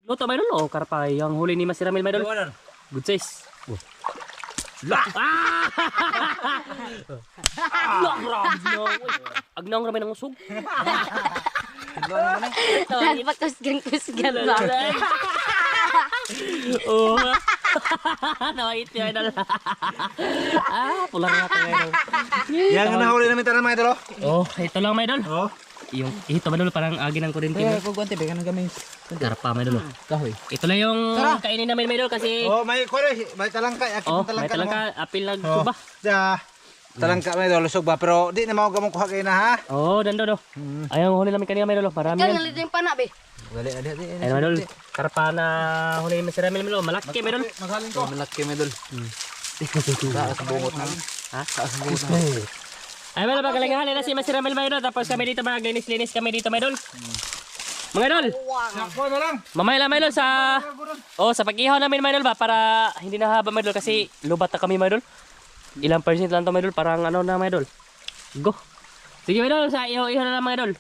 Luto may idol. Oh, karpa yung huli ni Mas Ramil may idol. Good size. Oh. La! Ah! Agnang ramay ng usog. Lagi pa kusgan ba? Oh. Nawait niya idol. Pulang na tayo idol. Yang nahuli namin tanan mga idol. Oh, ito lang may idol. Oh. Yung ito may idol parang agi ng kuryente. Kung guante bekan ng gamay. Karpa may idol. Kahoy. Ito lang yung kainin namin may idol kasi Oh, may may talangka, may talangka apil nagsuba. Ja. Talangka may idol lusog ba pero di na mao gamong kuha kay na ha. Oh, dando do. Ayaw huli namin kanina may idol. Marami Kan yan. nalito yung pana be. Gali adi. Ayun may idol. Karpa na huli Mas Ramil may idol. Malaki may idol. Maghalin ko. Malaki medol. Sa bungot na. Ha? Sa bungot na. Ay, mga pagalingahan na si Mas Ramil may idol. Tapos kami dito maglinis-linis kami dito may idol. Mga idol, Sakto na lang. mamaya lang may idol sa sa pag-ihaw namin may idol ba para hindi na haba may idol kasi lubat na kami may idol. Ilang percent lang to may idol, parang ano na may idol. Go. Sige may idol, sa ihaw-ihaw na lang mga idol.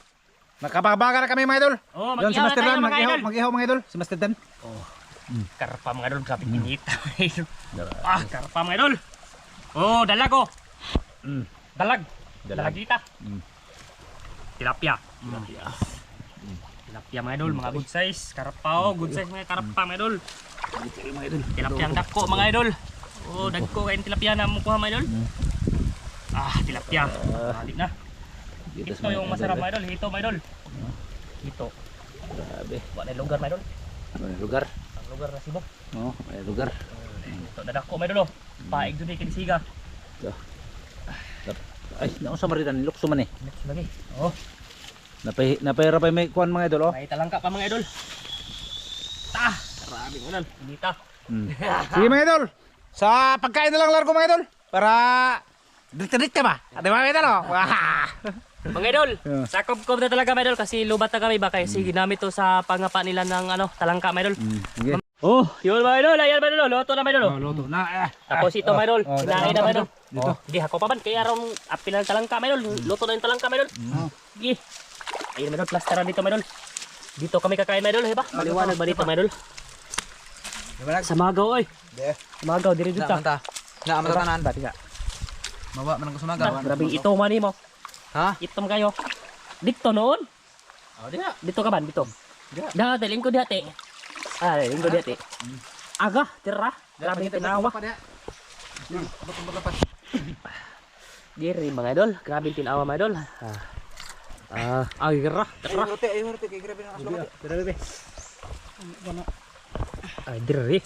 Nakababaga na kami mga idol. Oh, Doon si mag-ihaw na Master tayo Dan, mga idol. mag-ihaw mga idol. Si Master Dan. Karpa mga idol, grabe init. Karpa mga idol. Oh, dalag oh. Dalag. Dalagita. Tilapia. Tilapia mga idol, mga good size. Karpa oh, good size mga karpa mga idol. Tilapia ang dako mga idol. Oh, dagko kayo tilapia na mukuha mga idol. Tilapia. Balik na. Ito yung masarap mga idol. Hito mga idol. Hito. Grabe. Wala yung lugar mga idol. Lugar. Ang lugar na Cebu. Oh, ay lugar. Ito dadako mga idol oh. Paig dun eh kinisiga. Ay, naon sa maritan lukso man eh. Next lagi. Oh, Napahira pa may kuan mga idol oh. may talangka pa mga idol. Grabe mga idol. Dita. Sige mga idol. Sa pagkain na lang largo mga idol. Para dikta-dikta ba? Ate mga idol oh. Mga idol, sakop-kop na talaga mga idol kasi lubat na kami ba kasi ginamit to sa pangapa nila ng talangka mga idol. Sige. Oh, yun mga idol, ayan mga idol, loto na mga idol. Luto na. Tapos ito mga idol, kinain na mga idol. Dito. Hindi, hako pa man, kaya ron apil ng talangka mga idol, loto na yung talangka mga idol. Sige, ayun mga idol, plasteran dito mga idol. Dito kami kakain mga idol, ba? Maliwanag ba dito mga idol? Sa Magaw oy. Sa Magaw, diri dito. Manta. Na amatanan. Dati nga. Mawa man ko sumaga. Grabe, ito man mo. Ha? Itom kayo. Dito noon. Oh, di na. Dito ka ba? Dito. Dati, lingko dati. Lingko dati. Aga, tira. Grabe yung tinawa. Diri mga idol. Grabe yung tinawa mga idol. Tira. Tira. Ay, horte kay grabe na aslo. Tira bebe. Diri.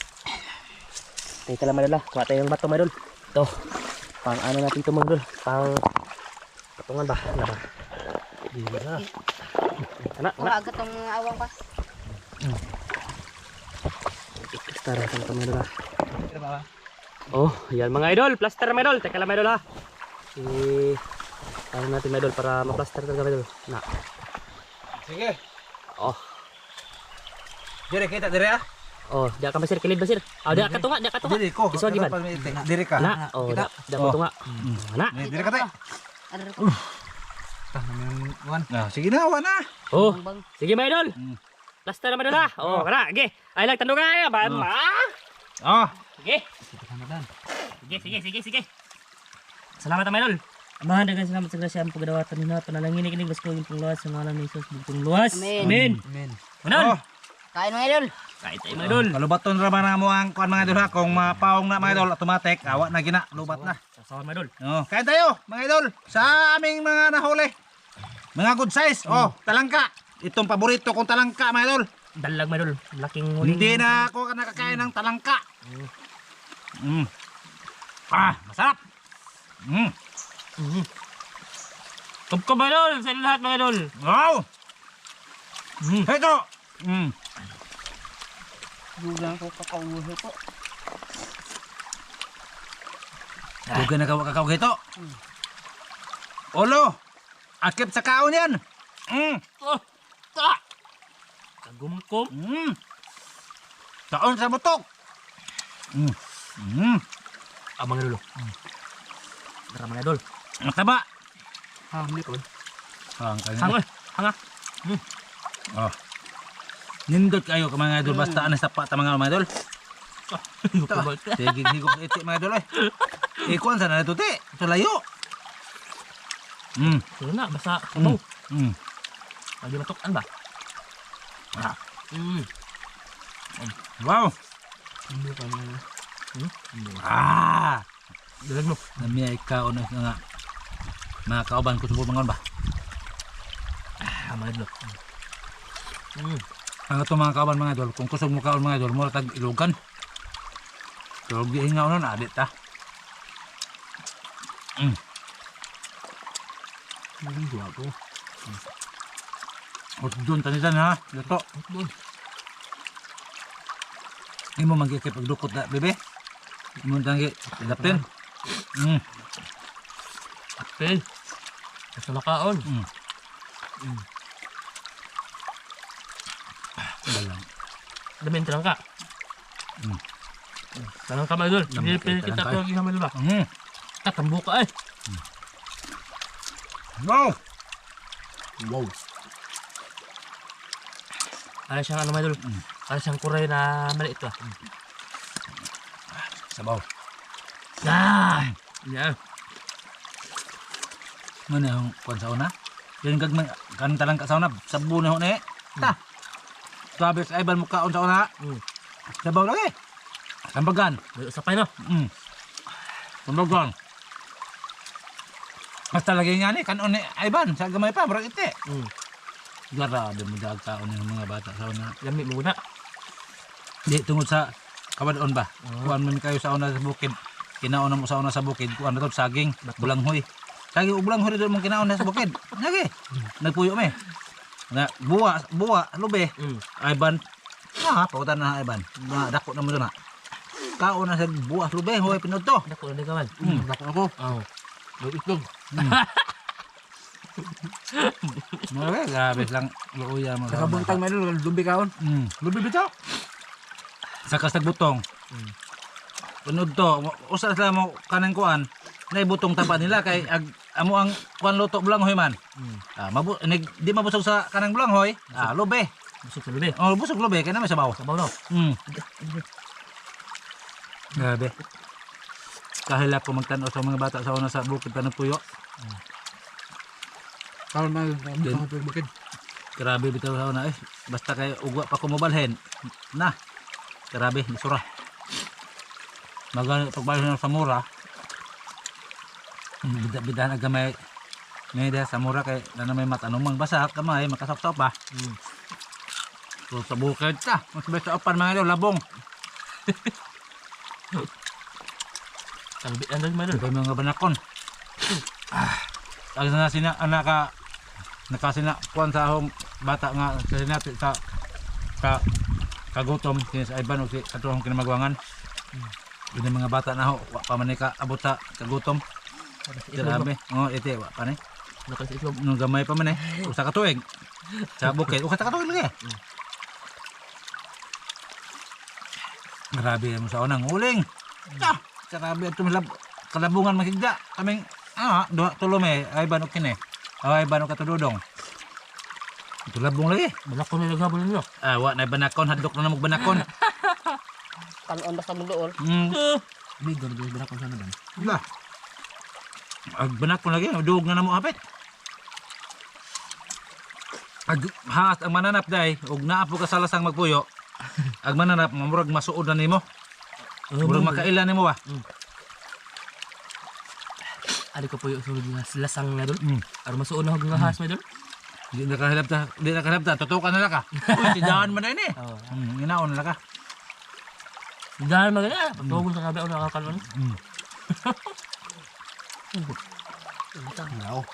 Teka lang mga idol. Kuha tayo yung bato mga idol. Ito. Pang ano natin ito mga idol. Pang patungan ba? Ano ba? Diri na. Anak. Wala agad ang mga awang pa. Plaster kan mga idol. Oh, yan mga idol, plaster mga idol. Teka lang mga idol ha. Ano natin mga idol para ma-plaster talaga mga idol. Na. Sige. Oh. Dire kita dire ah. Oh, dia ka basir kilid basir. Oh, dia ka tunga, dia ka tunga. Dire ko. Iswa giban. Dire ka. Na. Oh, dia ko tunga. Na. Dire ka tay. Ada ko. Sige na, wa na. Oh. Sige mga idol. Plaster mga idol ha. Oh, kana. Sige. Ay lang tanong kaya ba? Oh. Sige. Sige. Salamat mga idol. Amahan dagan salamat sa grasya ang pagdawatan nina panalangin kining basko yung pangluwas sa ngalan ni Jesus bugtong luwas. Amen. Amen. Manol. Kain mga idol. Kahit tayo mga idol. Kalubaton ra man mo ang kuan mga idol ha kung mapaong na mga idol automatic awa na gina lubat na. Sasawan mga idol. Oh, kain tayo mga idol sa aming mga nahuli. Mga good size. Oh, talangka. Itong paborito kong talangka mga idol. Dalag mga idol. Laking huling. Hindi na ako nakakain ng talangka. Masarap. Kubkob mga idol. Sa lahat mga idol. Wow. Ito. Dugang ko kakauho ko. Dugan na kakao gito. Olo. Akip sa kaon yan. Kagumkom. Taon sa butok. Mga idol. Tara mga idol. Ang taba. Hindi ko. Ang Hanga. Hanga. Nindot kayo ka mga idol basta ana sa pata mga idol. Sige higop sa iti mga idol eh. Ikuan sana na ito ti. Ito layo. Sige na, basta sabaw. Lagi matukan ba? Wow. Dalag mo. Namiyay kaon nga mga kauban ko subod mga ba. Mga idol. Ang ito mga kauban mga idol, kung kusog mo kaon mga idol, mura tag ilugan. Pero gihingaw nun, adit ta. Dua ko. Doon tanitan ha, dito. Hindi mo magkikip pagdukot na, bebe. Hindi mo tangi, ilapin. Apel. Basta makaon. Balang. Damin terang ka. Tanang ka mga idol. Hindi pwede kita tayo. lagi naman ba? Katambo ka eh. Wow! Wow. Para siyang ano mga idol. Para siyang kuray na maliit ba? Sabaw. Yan. Mana yung kuwan sa una? Yan gagmang kantalang ka sa una, sabu na ho na eh. Ta! Sabi sa iban mo kaon sa una. Sabaw lagi. Sambagan. Sapay na. Sambagan. Basta lagi nga ni, kanon ni Ivan, sa gamay pa, marag iti. Garado mo daag taon yung mga bata sa una. Lami mo muna. Di, tungod sa kawadon ba? Kuhan mo kayo sa una sa bukid. Kinaon mo sa una sa bukid, kuhan na to, saging, bulanghoy. Saging o bulanghoy doon mong kinaon na sa bukid. Lagi. Nagpuyo me. Na, buwa, lube. Ivan, pautan na Ivan. Dako na mo doon na. Kaon na sa buwa, lube, hoy, pinod to. Dako na kaman. Dako ako. Oo. Itlog. Grabe lang luya mo. Sa buntang meron lubi kaon. Lubi bitaw. Sakas nagbutong. Tunod to, usa sila mo kanang kuan, nay butong tapa nila kay amo ang kuan luto bulanghoy man. Di mabusog sa kanang bulanghoy. Lube. Busog sa lubi. Oh, busog lube kay na may sabaw. Sabaw no. Grabe. Kahila ko magtanaw sa mga bata sa una sa bukid pa ng puyo. Kaon man bukid. Grabe bitaw sa una eh. Basta kay ugwa pa ko mobalhen. Na. Grabe, nisura. Magano pagbalik sa mura. Bida-bidahan aga may dahil sa mura kay na may matanumang basak kamay makasap-sap pa. So sa bukid ta, mas best sa upan mga idol labong. Talbit ang mga idol. Kay mga banakon. Ang na sina anak nakasina kuan sa home bata nga sinati sa kagutom kini sa iban og si katuhong kinamagwangan. Yung mga bata na ho, wa pa man ni ka abot sa kagutom. Grabe. Ite wa pa ni. Nakas itlog. Nung gamay pa man eh. Usa ka tuig. Sa bukid, usa ka tuig lagi. Grabe mo sa unang uling. Grabe at kalabungan makigda. Kaming duha tulo me ay banok kini. Ay banok katudodong. Ito labong lagi. Banakon na naghabol ninyo. Wa na banakon hadlok na mag banakon. Kanon basta mo doon. Hindi gano'n banakon sana ba? Wala. Ag banakon lagi, duog na namo hapit. Ag has ang mananap day, ug naapo ka sa lasang magpuyo. Ag mananap mamurag masuod na nimo. Murag makailan nimo ba? Ari ko po yung sulod nga lasang na doon. Aro masuon na hog nga has may doon. Di na kahilap ta, tutukan na ka. Uy, sidahan man na ini. Ginaon na ka. Dahil maganda. Pagtugon sa kabe ako nakakalman. Wow.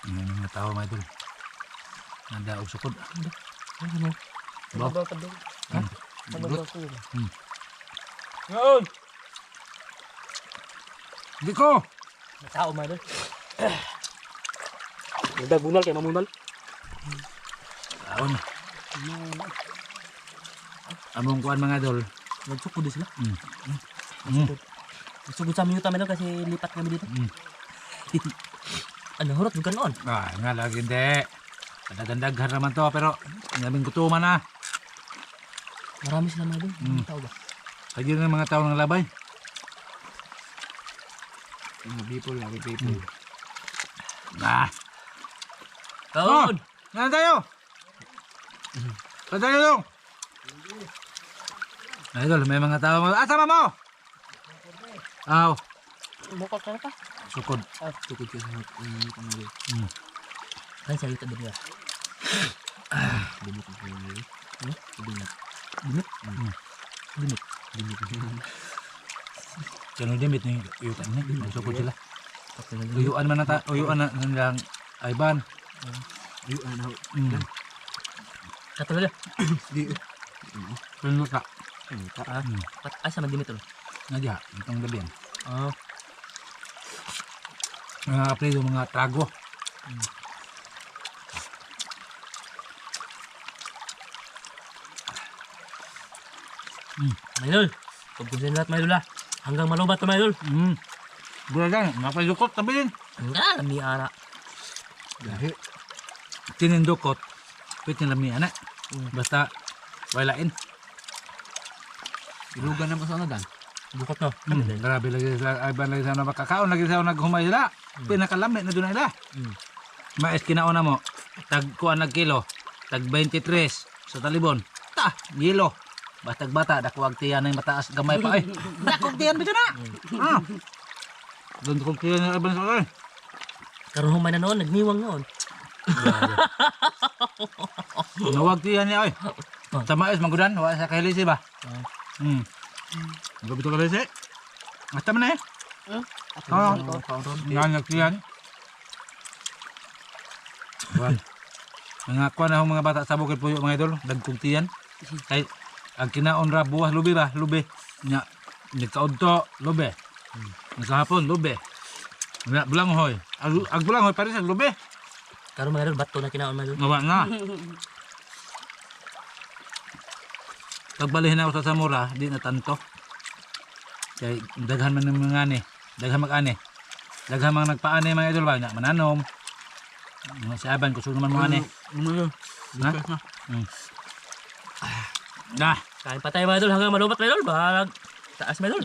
Ini mga tao mga idol. Nanda og sukod. Ba? Babaw ka doon. Babaw ko yun. Yun! Di ko. Tao mga doon. Bunal kayo mamunal. Taon. Among kuan mga idol. Nagsukod din sila. Nagsukod sa minuta mga doon kasi lipat kami dito. Ano, hurot bukan noon. Nga lagi hindi. Kadaghan-daghan naman to pero naming gutuman na. Marami sila mga idol. Mm. Tao ba? Lagi na mga tao ng labay. Mga people, lagi people. Ah, Kaon! Saan tayo? Saan tayo dong? Idol, may mga tao. Sama mo! Aw, Bukod ka na pa. sukod. Tukod ka sa kanali. Ay, sa'yo ito din. Dimit ang kanali. Dimit. Dimit. Kano dimit ni uyukan ni? May sukod sila. Kapag nag- Uyuan man na uyuan na nilang Ivan. Yung ano. Katulad. Di. Pero ka. Ay, sama dimit ulo. Nadya, itong gabi yan. Ah. Mga aprido, mga trago. Mga idol. Pagkusin lahat mga idol ah. Hanggang malubat mga idol. Buragan, mapayukot, tabi din. Hanggang lami ara. Gahi. Tinindukot, pwede nilami na. Basta, walain. Ilugan naman sa dan. Bukot no. Grabe lagi sila, Ivan lagi sa makakaon, lagi sa naghumay sila. Pinakalami na doon na ila. Mais kinaon na mo, tag kuan nag kilo, tag 23 sa talibon. Ta, yelo. Basta bata, dakuwag tiyan na mataas gamay pa ay. Dakuwag tiyan dito na. Doon kong tiyan na Ivan sa akin. Karoon humay na noon. Nagniwang noon. Nawag tiyan niya ay. Sa mais, magudan, wala sa kahilisi ba? Gabito kahilisi. Basta man na eh. Yan, nagtiyan. Buwan. Mga kuha na mga bata sa bukid puyo mga idol, dagkong tiyan. Kay ang kinaon ra buwas lubi ba, lubi. Nya nagkaudto lubi. Nasahapon lubi. Wala bulanghoy. Ag bulanghoy pares ag lubi. Karoon mga idol. Bato na kinaon mga idol. Ngawa na. Pagbalihin ako sa Samura, di na tanto. Kay daghan man ng mga ani, daghan mag-ani. Daghan mga nagpaani mga idol ba, nya mananom. Si Aban kusog naman mga ani. Ha? Dah. Kain pa tayo mga idol. Hanggang malubat mga idol. Bahag taas mga idol.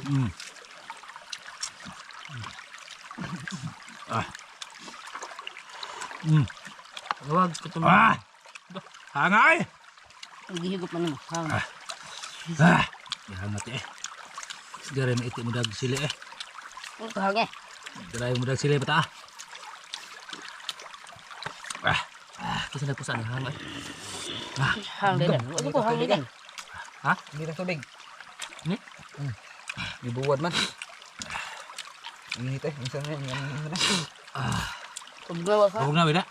Huwag ko ito mga. Hangay! Higihigop man mo. Yahan natin eh. Sigara may iti mo dag sili eh. Hangge. Dalayo mo dag sili bata Kasi nagpusan ng hangay. Hang din. Ano ko hang din? Ha? Hindi na tubig. Ni? May buwad man. Init eh. Minsan na yan. Pagbawa ka. Huwag na wala.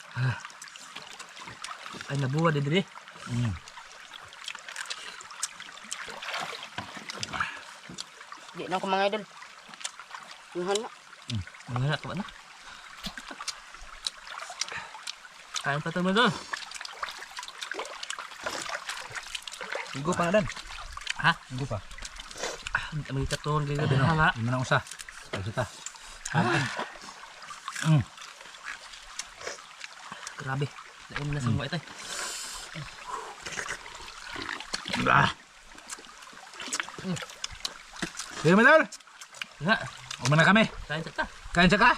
Ay nabuwa din diri. Di na ako mga idol. Tuhan na. Mga na ka ba na? Kain pa ito mga idol. Igo pa na dan. Ha? Hindi pa. May tatong gaya din hanga. Hindi mo na usa. Kasi ta. Grabe. Lain na sa mga ito. Sige madal. Nga. Umana kami. Kain sa ta. Kain sa ka.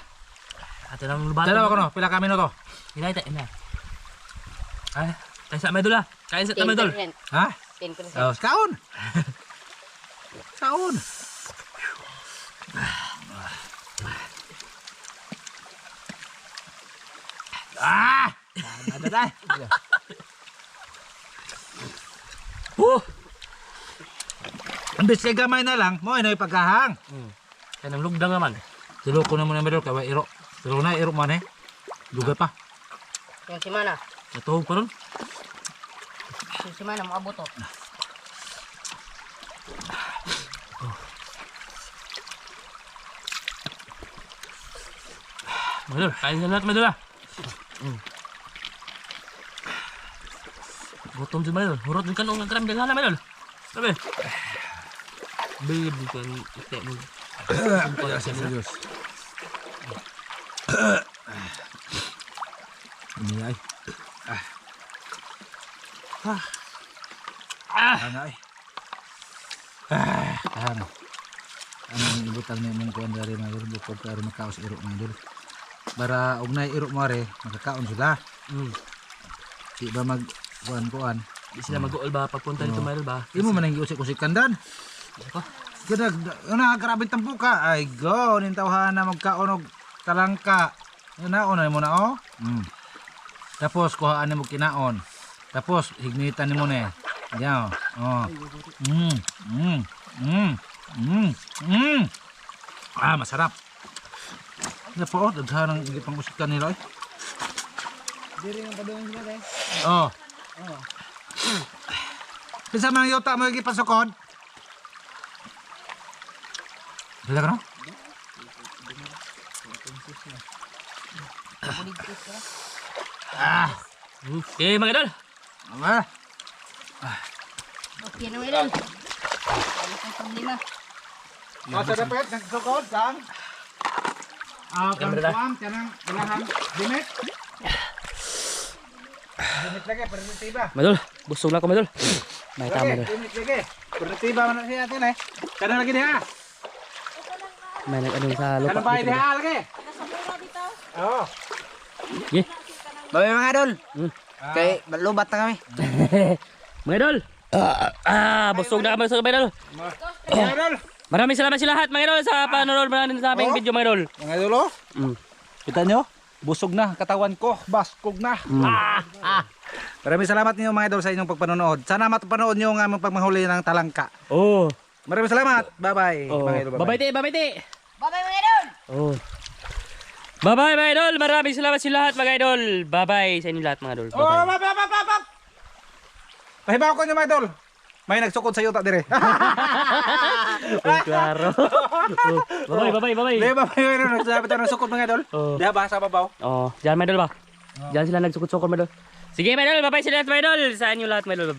Ate lang lubatan. Dalawa ko no. Pila kami no to. Inay ta. Inay. Ay. Kain sa mga idol ha. Kain sa ta mga idol. Ha? 10%. Oh, kaon. Kaon. Ada dah. Ambis kay gamay na lang, mo ay pagkahang. Kaya nang lugdang naman. Silo ko na muna medyo kay iro. Silo na iro man eh. Dugay pa. Yung si Mana. Natuhog pa ron. Yung si Mana, maabot to. Mga idol. Kain sa lahat mga idol ha. Gutom si mga idol. Hurot din kanong nagkaram din hala mga idol. Sabi. Bilib bukan itek mo. Serius. Ini ay. Ano ay. Ano. Ang ibutang ni mong kuan dari mga idol bukod para makaos iro mga idol. Para ugnay iro mo are makakaon sila. Di ba mag kuan. Di sila mag-uol ba pagpunta dito mga idol ba? Di mo man ang giusik-usikan dan. Kada una grabe tampuka. Ay go nin tawhana magkaon og talangka. Yun na una mo na oh. Tapos kuhaan mo kinaon. Tapos hignitan mo na. Yan oh. Masarap. Ano po, daghan ang pang-usikan nila eh. Diri yung padung sila eh. Oh. Kinsa man ang yuta mo ipasukod? Dila ka no? Okay mga idol. Ah. Okay na idol. Wala kang problema. Masa dapat nagsukod kang kang kuam kanang unahan dimit. Dimit lagi perspektiba. Mga idol, busog na ako mga idol. May tama idol. Dimit lagi. Perspektiba man siya natin eh. Kana lagi diha. May nag-anong sa lupa. Kana pa diha lagi. Oh. Yeah. Babay mga idol. Kay lubat na kami. Mga idol. Busog na kami sa mga idol. Mga idol. Maraming salamat sa lahat mga idol sa panonood sa aming video mga idol. Mga idol oh. Kita nyo? Busog na katawan ko, baskog na. Maraming salamat ninyo mga idol sa inyong pagpanonood. Sana mapanood nyo ang aming pagmahuli ng talangka. Oh. Maraming salamat. Bye-bye. Mga idol, Bye-bye ti, bye-bye ti. Bye-bye mga idol. Oh. Bye-bye mga idol. Maraming salamat sa lahat mga idol. Bye-bye sa inyo lahat mga idol. Oh, Bye-bye. Pahibaw ko nyo mga idol. May nagsukod sa yuta dire. Klaro. Bye-bye. Di ba may nagsabi tayo ng sukod mga idol? Oh. Di ba sa babaw? Oh, diyan mga idol ba? Diyan sila nagsukot-sukot mga idol. Sige mga idol, bye-bye sa lahat mga idol. Sa inyo lahat mga idol. Bye-bye.